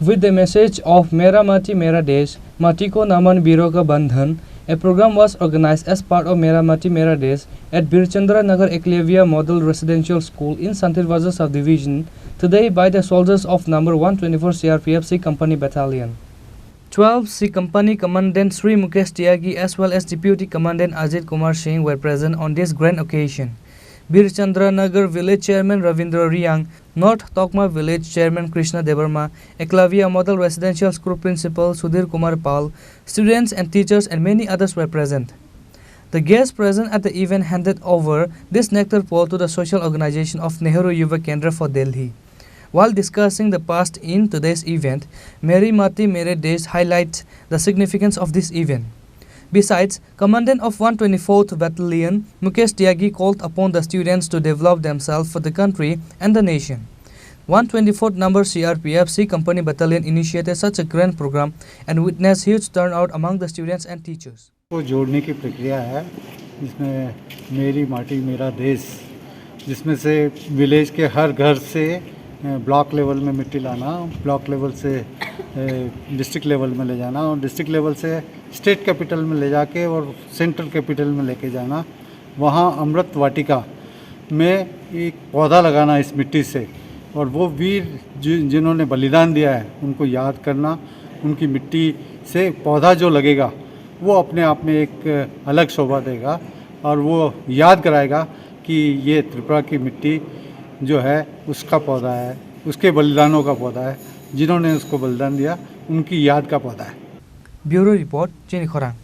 With the message of Mera Mati Mera Desh, Mati ko Naman Biro ka Bandhan, a program was organized as part of Mera Mati Mera Desh at Birchandra Nagar Ekalvya Model Residential School in Shantir Bazar subdivision today by the soldiers of number 124 CRPF C Company Battalion. 12 C Company Commandant Sri Mukesh Tyagi as well as Deputy Commandant Ajit Kumar Singh were present on this grand occasion. Birchandra Nagar Village Chairman Ravindra Riang, North Tokma Village Chairman Krishna Devarma, Ekalvya Model Residential School Principal Sudhir Kumar Pal, students and teachers and many others were present. The guests present at the event handed over this nectar pole to the social organization of Nehru Yuva Kendra for Delhi. While discussing the past in today's event, Meri Mati Mere Desh highlights the significance of this event. Besides, Commandant of 124th Battalion, Mukesh Tyagi called upon the students to develop themselves for the country and the nation. 124th number CRPF C Company Battalion initiated such a grand program and witnessed huge turnout among the students and teachers. को जोड़ने की प्रक्रिया है जिसमें मेरी माटी मेरा देश, जिसमें से विलेज के हर घर से ब्लॉक लेवल में मिट्टी लाना, ब्लॉक लेवल से डिस्ट्रिक्ट लेवल में ले जाना और डिस्ट्रिक्ट लेवल से स्टेट कैपिटल में ले जाके और सेंट्रल कैपिटल में लेके जाना, वहाँ अमृत वाटिका में एक पौधा लगाना इस मिट्टी से और वो वीर जिन्होंने बलिदान दिया है उनको याद करना, उनकी मिट्टी से पौधा जो लगेगा वो अपने आप में एक अलग शोभा देगा और वो याद कराएगा कि ये त्रिपुरा की मिट्टी जो है उसका पौधा है, उसके बलिदानों का पौधा है, जिन्होंने उसको बलिदान दिया उनकी याद का पौधा है। Bureau report, Chini, Khorang।